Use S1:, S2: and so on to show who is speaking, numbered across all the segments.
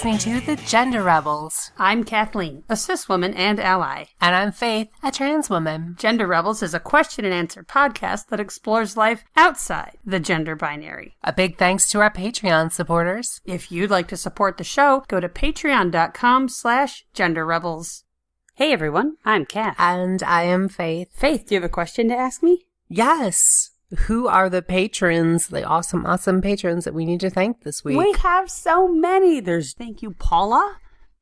S1: listening to The Gender Rebels.
S2: I'm Kathleen, a cis woman and ally.
S1: And I'm Faith, a trans woman.
S2: Gender Rebels is a question and answer podcast that explores life outside the gender binary.
S1: A big thanks to our Patreon supporters.
S2: If you'd like to support the show, go to patreon.com/genderrebels. Hey everyone, I'm Kath.
S1: And I am Faith.
S2: Faith, do you have a question to ask me?
S1: Yes. Who are the patrons, the awesome patrons that we need to thank this week?
S2: We have so many. Thank you, Paula.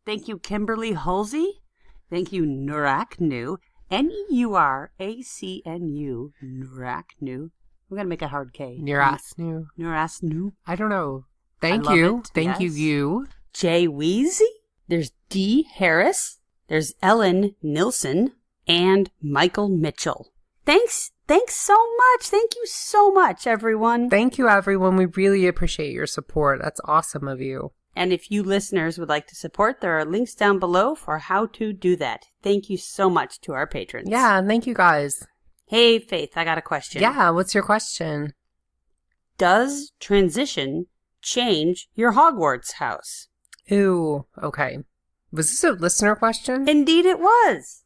S2: Thank you, Kimberly Halsey. Thank you, Nuraknu. Neuracnu. Nuraknu. We're going to make a hard K. Nurasnu.
S1: I don't know. Thank you. Thank you.
S2: Jay Weezy. There's D. Harris. There's Ellen Nilsson. And Michael Mitchell. Thanks so much. Thank you so much, everyone.
S1: Thank you, everyone. We really appreciate your support. That's awesome of you.
S2: And if you listeners would like to support, there are links down below for how to do that. Thank you so much to our patrons.
S1: Yeah, and thank you guys.
S2: Hey, Faith, I got a question.
S1: Yeah, what's your question?
S2: Does transition change your Hogwarts house?
S1: Ooh, okay. Was this a listener question?
S2: Indeed it was.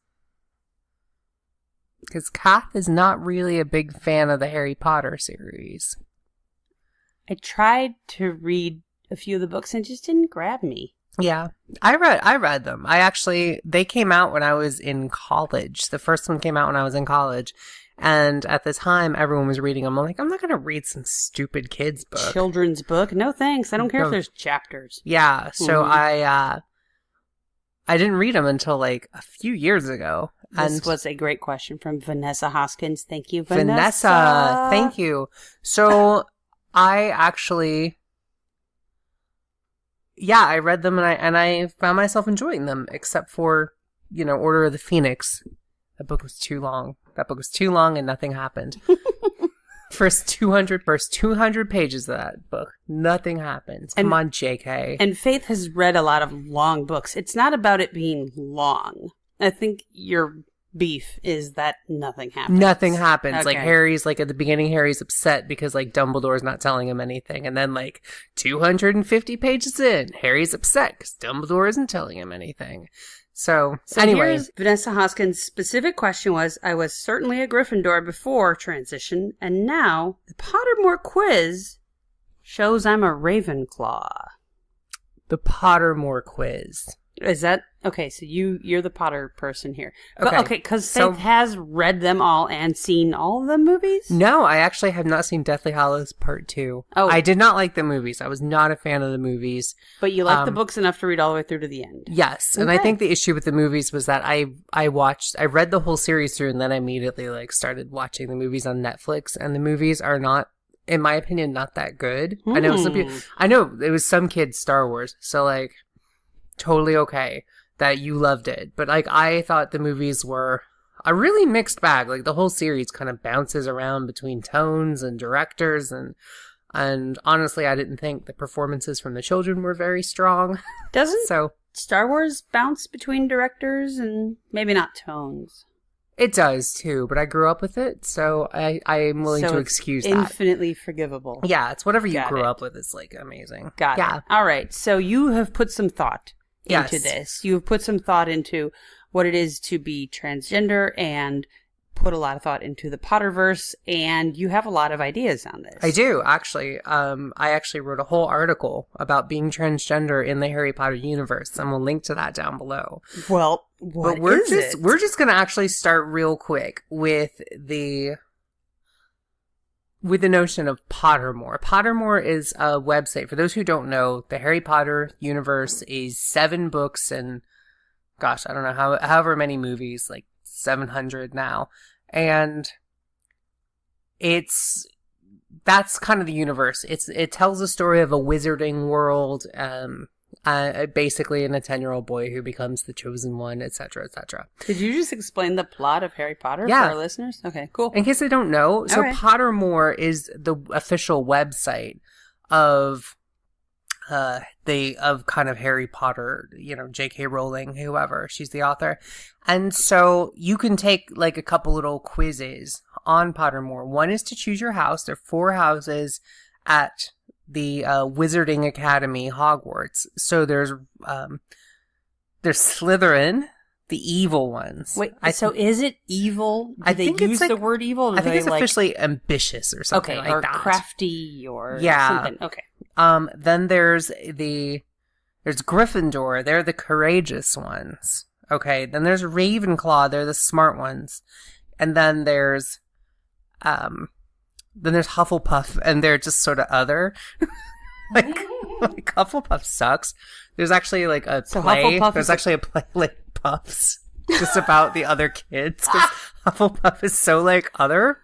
S1: Because Kath is not really a big fan of the Harry Potter series.
S2: I tried to read a few of the books and it just didn't grab me.
S1: Yeah, I read them. They came out when I was in college. The first one came out when I was in college. And at the time, everyone was reading them. I'm like, I'm not going to read some stupid kid's book.
S2: Children's book? No thanks. I don't care if there's chapters.
S1: Yeah, so I didn't read them until like a few years ago.
S2: This was a great question from Vanessa Hoskins. Thank you, Vanessa.
S1: Vanessa, thank you. So I read them and I found myself enjoying them, except for, Order of the Phoenix. That book was too long. And nothing happened. First 200 pages of that book, nothing happens. Come on, JK.
S2: And Faith has read a lot of long books. It's not about it being long. I think your beef is that nothing happens.
S1: Nothing happens.
S2: Okay.
S1: Like Harry's at the beginning, Harry's upset because Dumbledore's not telling him anything. And then 250 pages in, Harry's upset because Dumbledore isn't telling him anything. So anyway.
S2: Vanessa Hoskins' specific question was, I was certainly a Gryffindor before transition, and now the Pottermore quiz shows I'm a Ravenclaw.
S1: The Pottermore quiz.
S2: Is that okay? So you're the Potter person here.
S1: Okay,
S2: because Faith has read them all and seen all of the movies.
S1: No, I actually have not seen Deathly Hallows Part 2. Oh, I did not like the movies. I was not a fan of the movies.
S2: But you liked the books enough to read all the way through to the end.
S1: Yes, and I think the issue with the movies was that I read the whole series through, and then I immediately started watching the movies on Netflix, and the movies are not, in my opinion, not that good. I know it was some kid's Star Wars, so totally okay that you loved it, but I thought the movies were a really mixed bag. The whole series kind of bounces around between tones and directors, and honestly I didn't think the performances from the children were very strong.
S2: Doesn't Star Wars bounce between directors and maybe not tones?
S1: It does too, but I grew up with it, so I am willing to excuse that.
S2: Infinitely forgivable.
S1: Yeah, it's whatever you grew up with. It's amazing.
S2: Got it. All right, so you have put some thought into this. You've put some thought into what it is to be transgender and put a lot of thought into the Potterverse, and you have a lot of ideas on this.
S1: I do, actually. I actually wrote a whole article about being transgender in the Harry Potter universe, and we'll link to that down below.
S2: Well, we're
S1: just going to actually start real quick with the notion of Pottermore. Pottermore is a website. For those who don't know, the Harry Potter universe is 7 books and, gosh, I don't know, however many movies, 700 now. And that's kind of the universe. It tells the story of a wizarding world, basically a 10-year-old boy who becomes the chosen one, etc., etc.
S2: Did you just explain the plot of Harry Potter for our listeners? Okay, cool.
S1: In case they don't know,
S2: All
S1: so
S2: right.
S1: Pottermore is the official website of kind of Harry Potter, J.K. Rowling, whoever, she's the author. And so you can take a couple little quizzes on Pottermore. One is to choose your house. There are 4 houses at Wizarding Academy, Hogwarts. So there's Slytherin, the evil ones.
S2: Wait, so is it evil? Do they use the word evil?
S1: I think it's officially ambitious or something like
S2: or
S1: that.
S2: Crafty or something. Okay.
S1: Then there's Gryffindor. They're the courageous ones. Okay. Then there's Ravenclaw. They're the smart ones. And then there's Hufflepuff, and they're just sort of other. like Hufflepuff sucks. There's actually like a play. There's actually a play like Puffs, just about the other kids. Because Hufflepuff is so like other.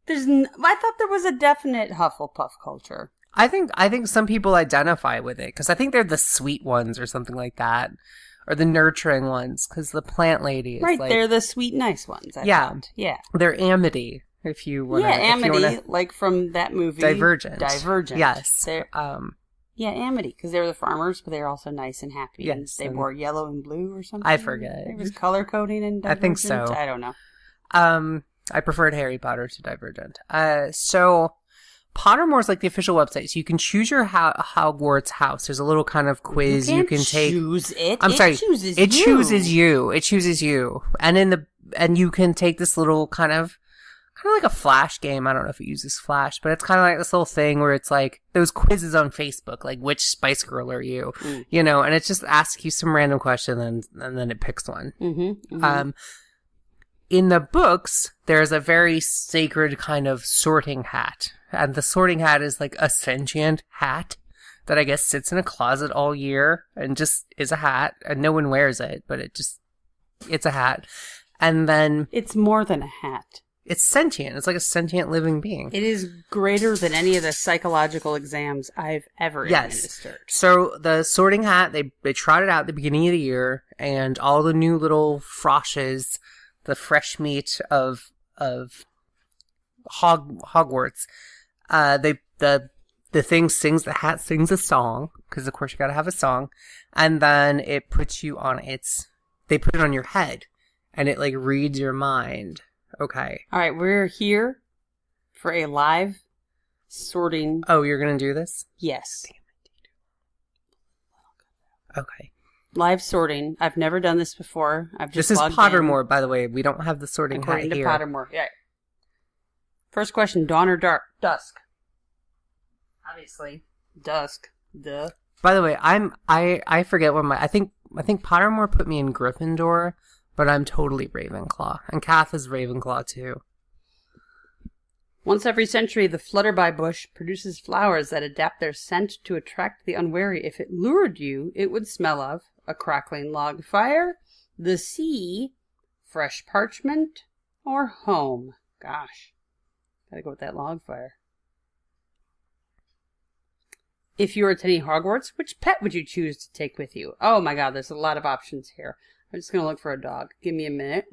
S2: I thought there was a definite Hufflepuff culture.
S1: I think some people identify with it because I think they're the sweet ones or something like that, or the nurturing ones. Because the plant lady is
S2: they're the sweet, nice ones. I thought. Yeah,
S1: they're Amity. If you want,
S2: Amity, like from that movie,
S1: Divergent.
S2: Yes, Amity, because they were the farmers, but they were also nice and happy.
S1: Yes,
S2: and they wore yellow and blue or something.
S1: I forget.
S2: It was color coding in Divergent.
S1: I think so.
S2: I don't know.
S1: I preferred Harry Potter to Divergent. So Pottermore's like the official website, so you can choose your Hogwarts house. There's a little kind of quiz you can take.
S2: Choose it.
S1: It chooses you, and you can take this little kind of like a Flash game. I don't know if it uses Flash, but it's kind of like this little thing where it's like those quizzes on Facebook, like which Spice Girl are you, you know, and it just asks you some random question and then it picks one. In the books, there's a very sacred kind of sorting hat, and the sorting hat is like a sentient hat that I guess sits in a closet all year and just is a hat, and no one wears it, but it's a hat. And then
S2: it's more than a hat.
S1: It's sentient. It's like a sentient living being.
S2: It is greater than any of the psychological exams I've ever administered.
S1: So the sorting hat, they trot it out at the beginning of the year, and all the new little froshes, the fresh meat of Hogwarts, the thing sings, the hat sings a song, because of course you gotta have a song, and then it puts you on they put it on your head, and it like reads your mind. Okay.
S2: All right, we're here for a live sorting.
S1: Oh, you're going to do this?
S2: Yes.
S1: Okay.
S2: Live sorting. I've never done this before.
S1: This is Pottermore, by the way. We don't have the sorting hat here.
S2: According to Pottermore. Yeah. First question, dawn or dark? Dusk. Obviously. Dusk. Duh.
S1: By the way, I forget what I think Pottermore put me in Gryffindor. But I'm totally Ravenclaw. And Kath is Ravenclaw, too.
S2: Once every century, the flutterby bush produces flowers that adapt their scent to attract the unwary. If it lured you, it would smell of a crackling log fire, the sea, fresh parchment, or home. Gosh. Gotta go with that log fire. If you were attending Hogwarts, which pet would you choose to take with you? Oh my god, there's a lot of options here. I'm just going to look for a dog. Give me a minute.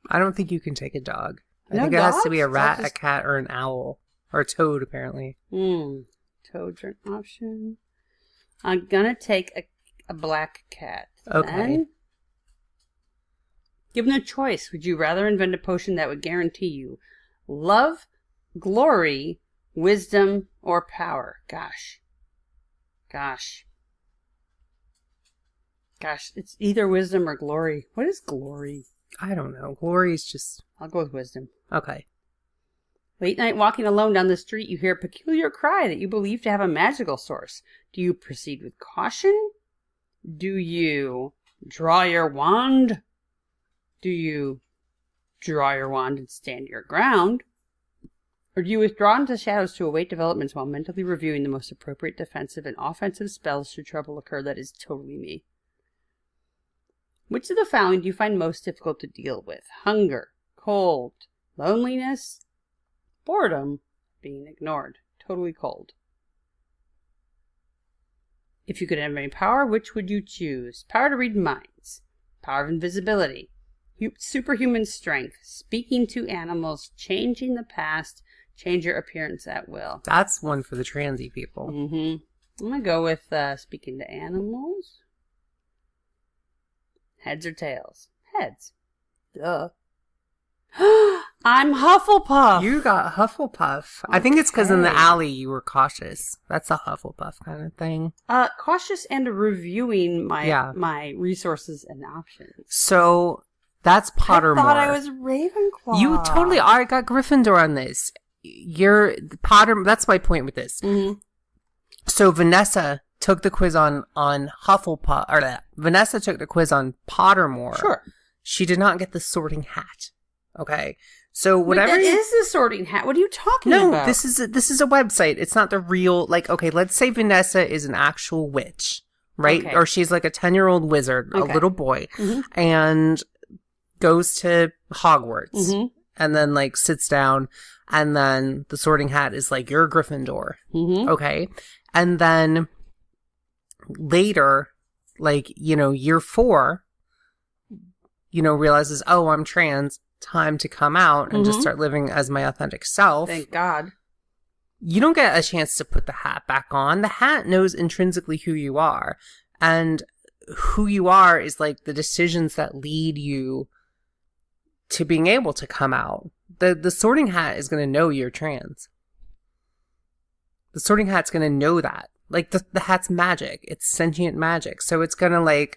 S1: I don't think you can take a dog. I think it has to be a rat, a cat, or an owl. Or a toad, apparently.
S2: Toads are an option. I'm going to take a black cat.
S1: Okay.
S2: Then, given a choice, would you rather invent a potion that would guarantee you love, glory, wisdom, or power? Gosh, it's either wisdom or glory. What is glory?
S1: I don't know. Glory is just...
S2: I'll go with wisdom.
S1: Okay.
S2: Late night walking alone down the street, you hear a peculiar cry that you believe to have a magical source. Do you proceed with caution? Do you draw your wand? Do you draw your wand and stand your ground? Or do you withdraw into the shadows to await developments while mentally reviewing the most appropriate defensive and offensive spells should trouble occur? That is totally me. Which of the following do you find most difficult to deal with? Hunger, cold, loneliness, boredom, being ignored. Totally cold. If you could have any power, which would you choose? Power to read minds, power of invisibility, superhuman strength, speaking to animals, changing the past, change your appearance at will.
S1: That's one for the transy people.
S2: I'm going to go with speaking to animals. Heads or tails? Heads. Duh. I'm Hufflepuff.
S1: You got Hufflepuff. Okay. I think it's because in the alley you were cautious. That's a Hufflepuff kind of thing.
S2: Cautious and reviewing my resources and options.
S1: So that's Pottermore. I
S2: thought I was Ravenclaw.
S1: You totally are. I got Gryffindor on this. You're Potter. That's my point with this. Mm-hmm. So Vanessa took the quiz on Hufflepuff. Or Vanessa took the quiz on Pottermore.
S2: Sure.
S1: She did not get the Sorting Hat. Okay. So whatever.
S2: Wait, that is the Sorting Hat. What are you talking about?
S1: No, this is a website. It's not the real, like, okay, let's say Vanessa is an actual witch, right? Okay. Or she's like a 10-year-old wizard, a little boy, and goes to Hogwarts and then like sits down, and then the Sorting Hat is like, you're a Gryffindor. Okay. And then later, like, year 4, realizes, oh, I'm trans. Time to come out and just start living as my authentic self.
S2: Thank God.
S1: You don't get a chance to put the hat back on. The hat knows intrinsically who you are. And who you are is like the decisions that lead you to being able to come out. The Sorting Hat is going to know you're trans. The Sorting Hat's going to know that. Like the hat's magic. It's sentient magic. So it's going to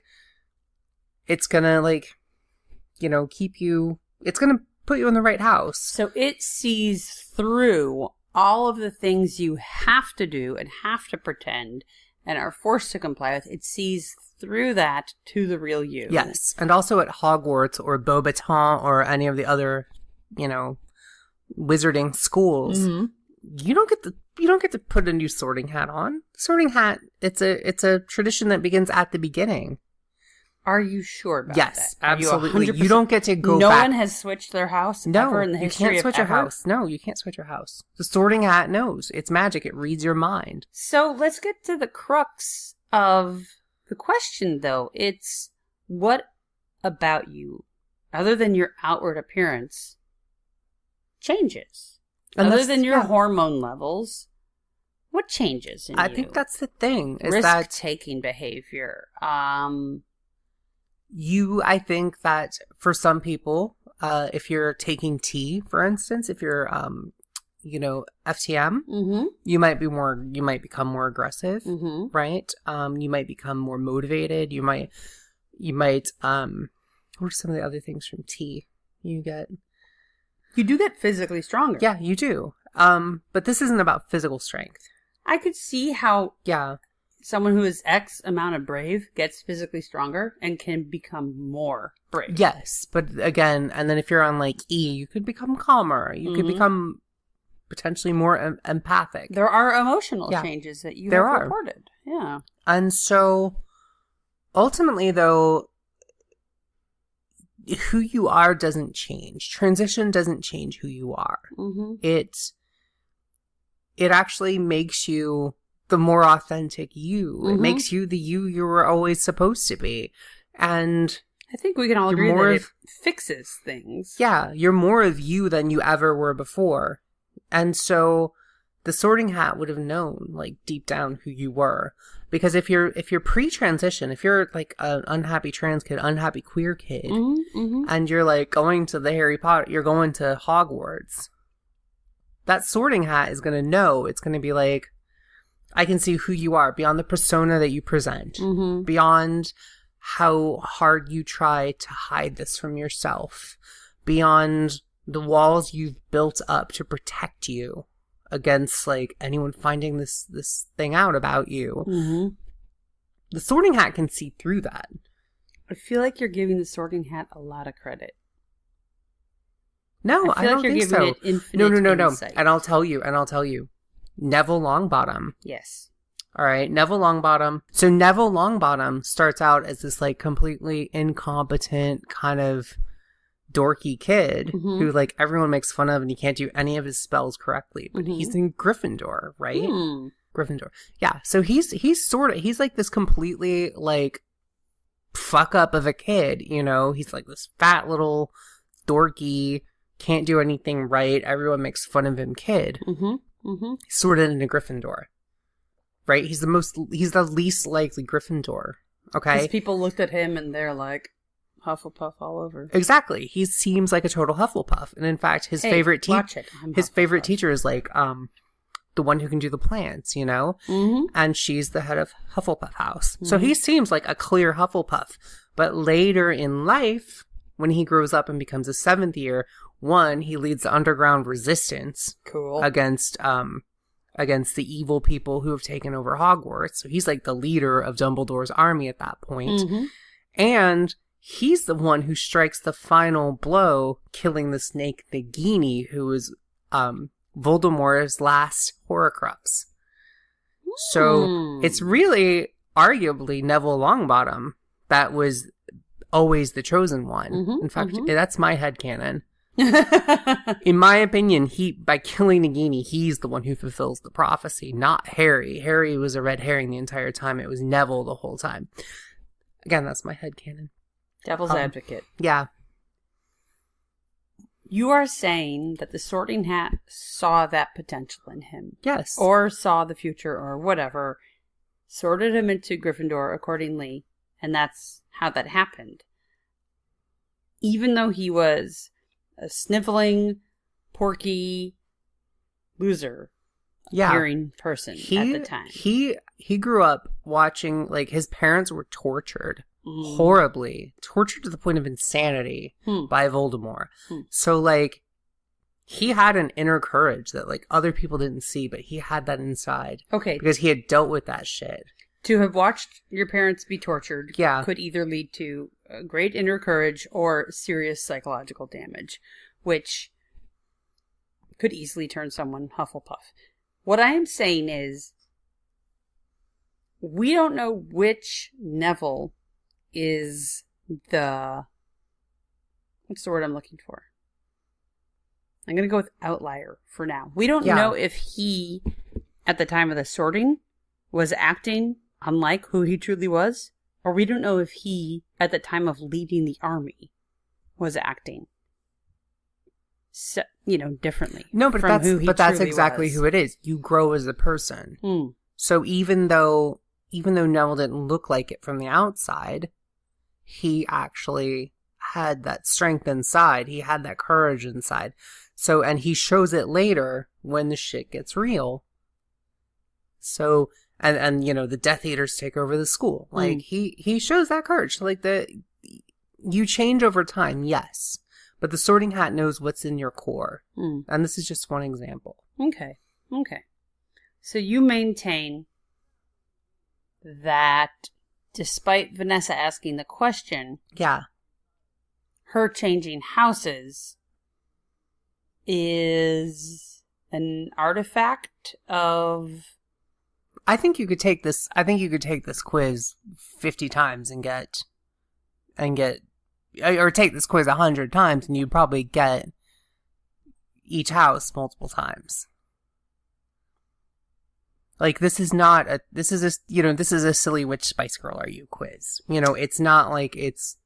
S1: keep you. It's going to put you in the right house.
S2: So it sees through all of the things you have to do and have to pretend and are forced to comply with. It sees through that to the real you.
S1: Yes. And also at Hogwarts or Beauxbaton or any of the other, wizarding schools, you don't get to put a new Sorting Hat on. Sorting Hat, it's a tradition that begins at the beginning.
S2: Are you sure about that?
S1: Yes, absolutely. You don't get to go back.
S2: No one has switched their house ever in the history of
S1: you can't switch your house. No, you can't switch your house. The Sorting Hat knows. It's magic. It reads your mind.
S2: So let's get to the crux of the question, though. It's what about you, other than your outward appearance, changes? Other than your hormone levels, what changes in you?
S1: I think that's the thing.
S2: Risk-taking behavior.
S1: I think that for some people, if you're taking tea, for instance, if you're, FTM, you might become more aggressive, right? You might become more motivated. You might, what are some of the other things from tea you get?
S2: You do get physically stronger.
S1: Yeah, you do. But this isn't about physical strength.
S2: I could see how. Yeah. Someone who is X amount of brave gets physically stronger and can become more brave.
S1: Yes, but again, and then if you're on like E, you could become calmer. You could become potentially more empathic.
S2: There are emotional changes that you have reported. Yeah.
S1: And so ultimately, though, who you are doesn't change. Transition doesn't change who you are. It actually makes you the more authentic you. It makes you the you were always supposed to be. And
S2: I think we can all agree that it fixes things.
S1: Yeah, you're more of you than you ever were before. And so the Sorting Hat would have known, like, deep down who you were. Because if you're pre-transition, if you're like an unhappy trans kid, unhappy queer kid, and you're like going to the Harry Potter, you're going to Hogwarts, that Sorting Hat is going to know. It's going to be like, I can see who you are beyond the persona that you present, beyond how hard you try to hide this from yourself, beyond the walls you've built up to protect you against like anyone finding this thing out about you. The Sorting Hat can see through that.
S2: I feel like you're giving the Sorting Hat a lot of credit.
S1: No, I don't think so.
S2: It infinite
S1: No.
S2: Insight.
S1: And I'll tell you. Neville Longbottom.
S2: Yes.
S1: All right, Neville Longbottom. So Neville Longbottom starts out as this like completely incompetent kind of dorky kid who like everyone makes fun of and he can't do any of his spells correctly. But he's in Gryffindor, right? Gryffindor. Yeah. So he's like this completely like fuck up of a kid, He's like this fat little dorky, can't do anything right. Everyone makes fun of him kid. He's sorted into Gryffindor. Right? He's the least likely Gryffindor. Okay?
S2: Because people looked at him and they're like, Hufflepuff all over.
S1: Exactly. He seems like a total Hufflepuff. And in fact, his favorite teacher is like the one who can do the plants, you know?
S2: Mm-hmm.
S1: And she's the head of Hufflepuff House. Mm-hmm. So he seems like a clear Hufflepuff. But later in life, when he grows up and becomes a 7th year, he leads the underground resistance.
S2: Cool.
S1: Against the evil people who have taken over Hogwarts. So he's like the leader of Dumbledore's army at that point.
S2: Mm-hmm.
S1: And he's the one who strikes the final blow, killing the snake Nagini, who is Voldemort's last Horcrux. So it's really arguably Neville Longbottom that was always the chosen one.
S2: Mm-hmm,
S1: in fact, that's my headcanon. In my opinion, by killing Nagini, he's the one who fulfills the prophecy, not Harry. Harry was a red herring the entire time. It was Neville the whole time. Again, that's my headcanon.
S2: Devil's advocate.
S1: Yeah.
S2: You are saying that the Sorting Hat saw that potential in him.
S1: Yes.
S2: Or saw the future or whatever, sorted him into Gryffindor accordingly, and that's how that happened. Even though he was a sniveling, porky loser appearing person at the time.
S1: He grew up watching, like, his parents were tortured. Horribly. Tortured to the point of insanity by Voldemort. So, like, he had an inner courage that, like, other people didn't see, but he had that inside.
S2: Okay.
S1: Because he had dealt with that shit.
S2: To have watched your parents be tortured could either lead to great inner courage or serious psychological damage, which could easily turn someone Hufflepuff. What I am saying is, we don't know which Neville is the... What's the word I'm looking for? I'm going to go with outlier for now. We don't know if he, at the time of the sorting, was acting unlike who he truly was, or we don't know if he, at the time of leading the army, was acting, differently.
S1: No, but that's exactly who it is. You grow as a person. So even though Neville didn't look like it from the outside, he actually had that strength inside. He had that courage inside. So, and he shows it later when the shit gets real. So, and the Death Eaters take over the school. Like, he shows that courage. Like, you change over time, yes. But the Sorting Hat knows what's in your core. And this is just one example.
S2: Okay. So you maintain that despite Vanessa asking the question, her changing houses is an artifact of...
S1: I think you could take this quiz 50 times and or take this quiz 100 times and you'd probably get each house multiple times. Like, this is a silly Which Spice Girl Are You quiz. It's not like it's...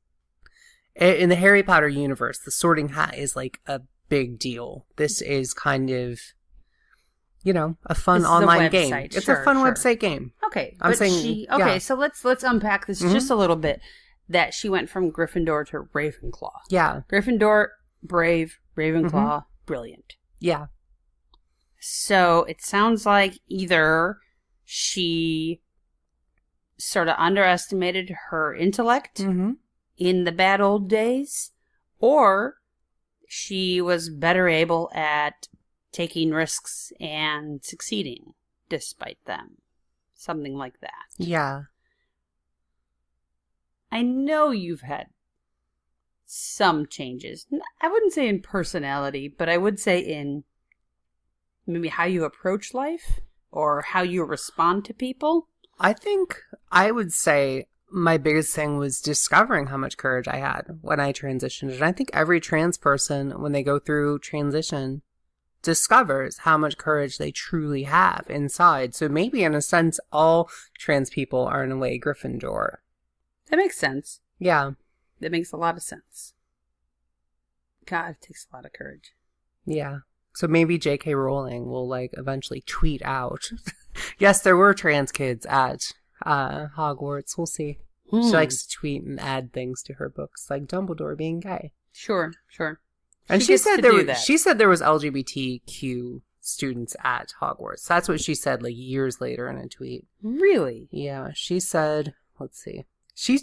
S1: In the Harry Potter universe, the Sorting Hat is like a big deal. This is kind of, a fun online game. It's a fun website game.
S2: Okay. So let's unpack this just a little bit. That she went from Gryffindor to Ravenclaw.
S1: Yeah.
S2: Gryffindor, brave. Ravenclaw, brilliant.
S1: Yeah.
S2: So it sounds like either she sort of underestimated her intellect in the bad old days, or she was better able at taking risks and succeeding despite them. Something like that.
S1: Yeah.
S2: I know you've had some changes. I wouldn't say in personality, but I would say in maybe how you approach life or how you respond to people.
S1: I think I would say my biggest thing was discovering how much courage I had when I transitioned. And I think every trans person, when they go through transition, discovers how much courage they truly have inside. So maybe in a sense, all trans people are in a way Gryffindor.
S2: That makes sense.
S1: Yeah.
S2: That makes a lot of sense. God, it takes a lot of courage.
S1: Yeah. So maybe J.K. Rowling will, eventually tweet out, yes, there were trans kids at Hogwarts. We'll see. She likes to tweet and add things to her books, like Dumbledore being gay.
S2: Sure.
S1: And she said there was LGBTQ students at Hogwarts. That's what she said like years later in a tweet.
S2: Really?
S1: Yeah. She said, let's see. She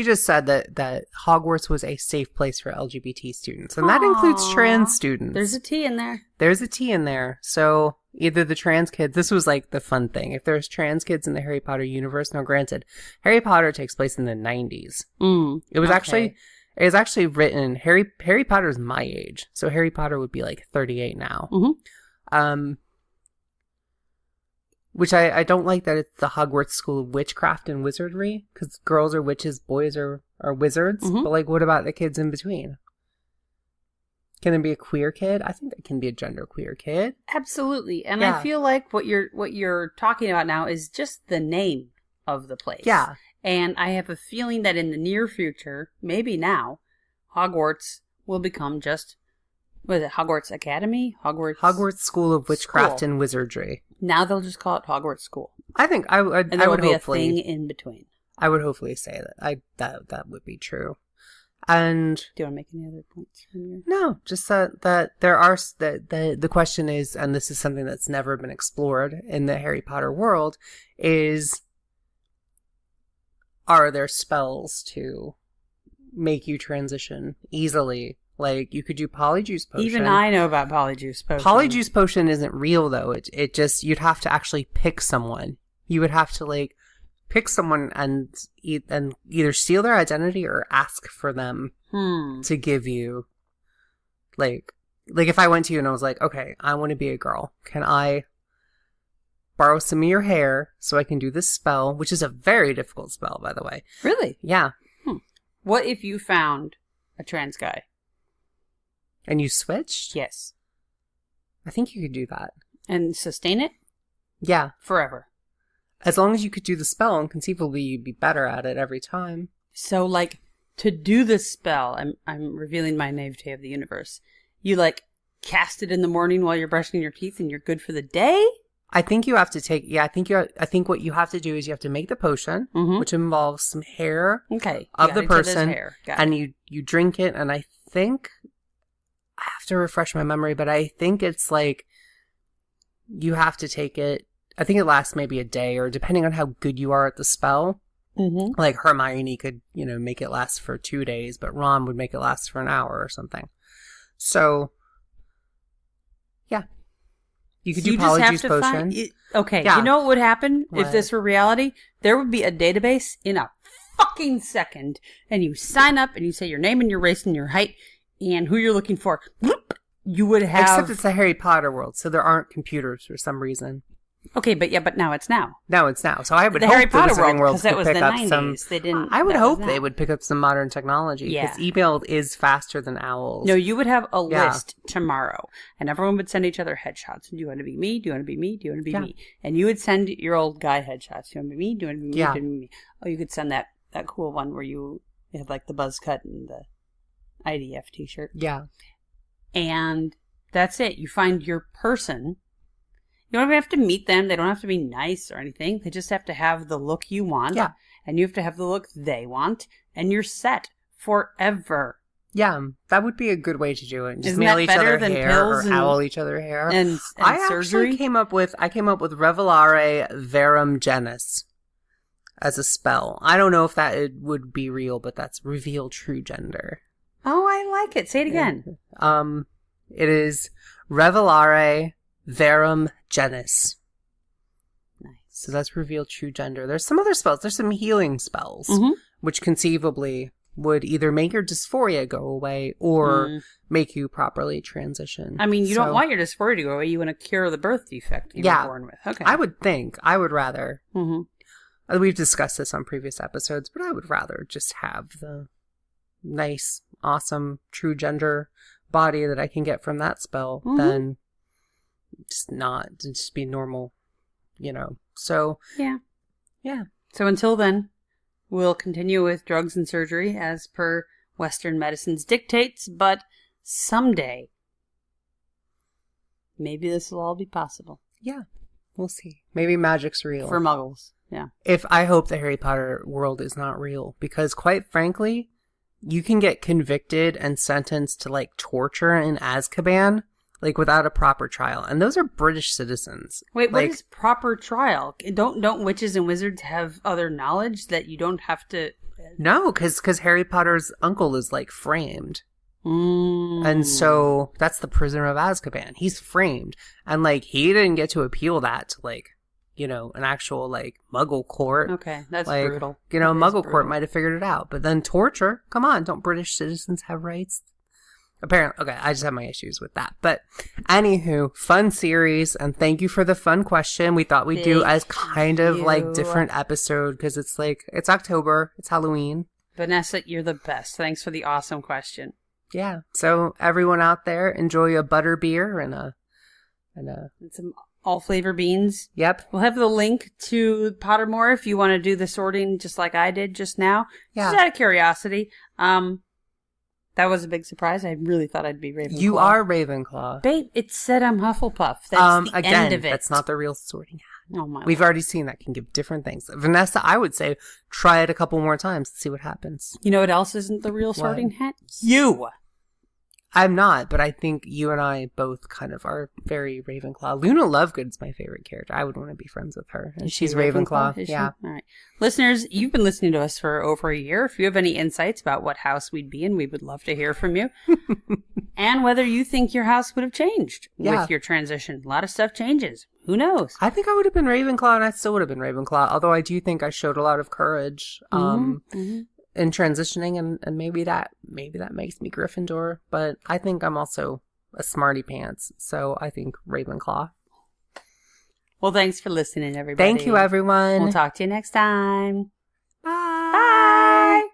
S1: just said that Hogwarts was a safe place for LGBT students. And that includes trans students.
S2: There's a T in there.
S1: There's a T in there. So either the trans kids, this was like the fun thing. If there's trans kids in the Harry Potter universe, now granted, Harry Potter takes place in the 90s. It was actually written, Harry Potter's my age. So Harry Potter would be like 38 now. Which I don't like that it's the Hogwarts School of Witchcraft and Wizardry, because girls are witches, boys are wizards. But like, what about the kids in between? Can there be a queer kid? I think there can be a genderqueer kid.
S2: Absolutely. And I feel like what you're talking about now is just the name of the place.
S1: Yeah.
S2: And I have a feeling that in the near future, maybe now, Hogwarts will become just, what is it, Hogwarts Academy?
S1: Hogwarts School of Witchcraft and Wizardry.
S2: Now they'll just call it Hogwarts School.
S1: I think I would.
S2: And there will be a thing in between.
S1: I would hopefully say that that would be true. And
S2: do you want to make any other points from your...
S1: No, just that there are the question is, and this is something that's never been explored in the Harry Potter world, is are there spells to make you transition easily? Like, you could do Polyjuice Potion.
S2: Even I know about Polyjuice Potion.
S1: Polyjuice Potion isn't real, though. It just, you'd have to actually pick someone. You would have to, like, pick someone and either steal their identity or ask for them to give you, like if I went to you and I was like, okay, I want to be a girl. Can I borrow some of your hair so I can do this spell, which is a very difficult spell, by the way.
S2: Really?
S1: Yeah.
S2: What if you found a trans guy?
S1: And you switched?
S2: Yes.
S1: I think you could do that. And
S2: sustain it?
S1: Yeah.
S2: Forever.
S1: As long as you could do the spell, and conceivably you'd be better at it every time.
S2: So, like, to do the spell, I'm revealing my naivete of the universe. You, like, cast it in the morning while you're brushing your teeth and you're good for the day?
S1: I think you have to take, I think what you have to do is you have to make the potion, which involves some hair of the person, and you drink it, and I think, I have to refresh my memory, but I think it's like, you have to take it, I think it lasts maybe a day, or depending on how good you are at the spell, like Hermione could, make it last for 2 days, but Ron would make it last for an hour or something. So, yeah. You could do Polyjuice Potion.
S2: You know what would happen if this were reality? There would be a database in a fucking second, and you sign up, and you say your name and your race and your height, and who you're looking for. You would have...
S1: Except it's the Harry Potter world, so there aren't computers for some reason.
S2: Okay, but now it's now.
S1: Now it's now. So I would hope
S2: Harry Potter
S1: the Wizarding World
S2: could
S1: pick up
S2: 90s.
S1: some...
S2: They didn't,
S1: I would hope they would pick up some modern technology, because
S2: Yeah.
S1: email is faster than owls.
S2: No, you would have a list tomorrow, and everyone would send each other headshots. Do you want to be me? Do you want to be me? Do you want to be me? And you would send your old guy headshots. Do you want to be me? Do you want to be me? Do you want to be me? Oh, you could send that cool one where you have like the buzz cut and the IDF t-shirt.
S1: Yeah.
S2: And that's it. You find your person. You don't even have to meet them. They don't have to be nice or anything. They just have to have the look you want.
S1: Yeah.
S2: And you have to have the look they want. And you're set forever.
S1: Yeah, that would be a good way to do it. Just
S2: Isn't
S1: mail
S2: that
S1: each
S2: better
S1: other
S2: than
S1: hair
S2: pills
S1: or owl each other hair.
S2: And
S1: I
S2: surgery?
S1: actually came up with Revelare Verum Genus as a spell. I don't know if that would be real, but that's reveal true gender.
S2: Oh, I like it. Say it again.
S1: It is Revelare Verum Genus.
S2: Nice.
S1: So that's reveal true gender. There's some other spells. There's some healing spells, which conceivably would either make your dysphoria go away or make you properly transition.
S2: I mean, you don't want your dysphoria to go away. You want to cure the birth defect you were born with. Okay.
S1: I would rather. We've discussed this on previous episodes, but I would rather just have the nice, awesome, true gender body that I can get from that spell than just be normal, So, yeah.
S2: So until then, we'll continue with drugs and surgery as per Western medicine's dictates, but someday, maybe this will all be possible.
S1: Yeah, we'll see. Maybe magic's real.
S2: For muggles. Yeah.
S1: If I hope the Harry Potter world is not real, because quite frankly, you can get convicted and sentenced to like torture in Azkaban, like without a proper trial, and those are British citizens.
S2: Wait, what is proper trial? Don't witches and wizards have other knowledge that you don't have to?
S1: No, because Harry Potter's uncle is like framed. And so that's the prisoner of Azkaban. He's framed. And like he didn't get to appeal that to like, you know, an actual like Muggle court.
S2: Okay, that's
S1: like,
S2: brutal.
S1: You know, Muggle court might have figured it out. But then torture, come on, don't British citizens have rights? Apparently, okay, I just have my issues with that. But anywho, fun series, and thank you for the fun question. We thought we'd do as kind of like different episode because it's like, it's October, it's Halloween.
S2: Vanessa, you're the best. Thanks for the awesome question.
S1: Yeah. So everyone out there, enjoy a butter beer and
S2: some all flavor beans.
S1: Yep.
S2: We'll have the link to Pottermore if you want to do the sorting just like I did just now. Yeah. Just out of curiosity. That was a big surprise. I really thought I'd be Ravenclaw.
S1: You are Ravenclaw.
S2: Babe, it said I'm Hufflepuff. That's the end of it.
S1: That's not the real sorting hat.
S2: Oh my
S1: We've already seen that can give different things. Vanessa, I would say try it a couple more times and see what happens.
S2: You know what else isn't the real sorting hat? You!
S1: I'm not, but I think you and I both kind of are very Ravenclaw. Luna Lovegood's my favorite character. I would want to be friends with her. And she's Ravenclaw. Yeah.
S2: All right. Listeners, you've been listening to us for over a year. If you have any insights about what house we'd be in, we would love to hear from you. And whether you think your house would have changed with your transition. A lot of stuff changes. Who knows?
S1: I think I would have been Ravenclaw, and I still would have been Ravenclaw. Although I do think I showed a lot of courage. In transitioning, and maybe that makes me Gryffindor, but I think I'm also a smarty pants, so I think Ravenclaw.
S2: Well, thanks for listening, everybody.
S1: Thank you, everyone.
S2: We'll talk to you next time.
S1: Bye.
S2: Bye.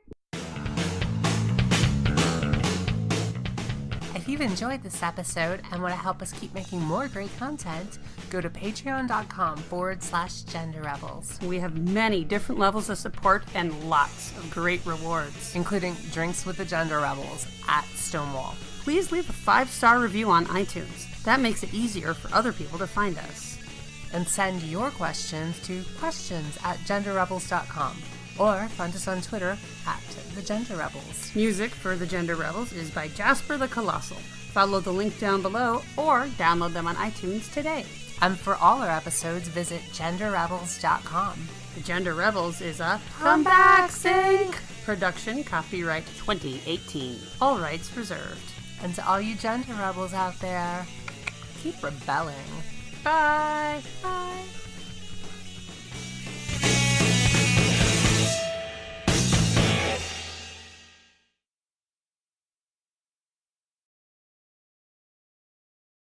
S1: If you've enjoyed this episode and want to help us keep making more great content, go to patreon.com/genderrebels.
S2: We have many different levels of support and lots of great rewards,
S1: including drinks with the Gender Rebels at Stonewall.
S2: Please leave a 5-star review on iTunes. That makes it easier for other people to find us.
S1: And send your questions to questions@genderrebels.com. Or find us on Twitter @TheGenderRebels.
S2: Music for The Gender Rebels is by Jasper the Colossal. Follow the link down below or download them on iTunes today.
S1: And for all our episodes, visit genderrebels.com.
S2: The Gender Rebels is a Come Back Sync production, copyright 2018. All rights reserved.
S1: And to all you Gender Rebels out there, keep rebelling.
S2: Bye.
S1: Bye.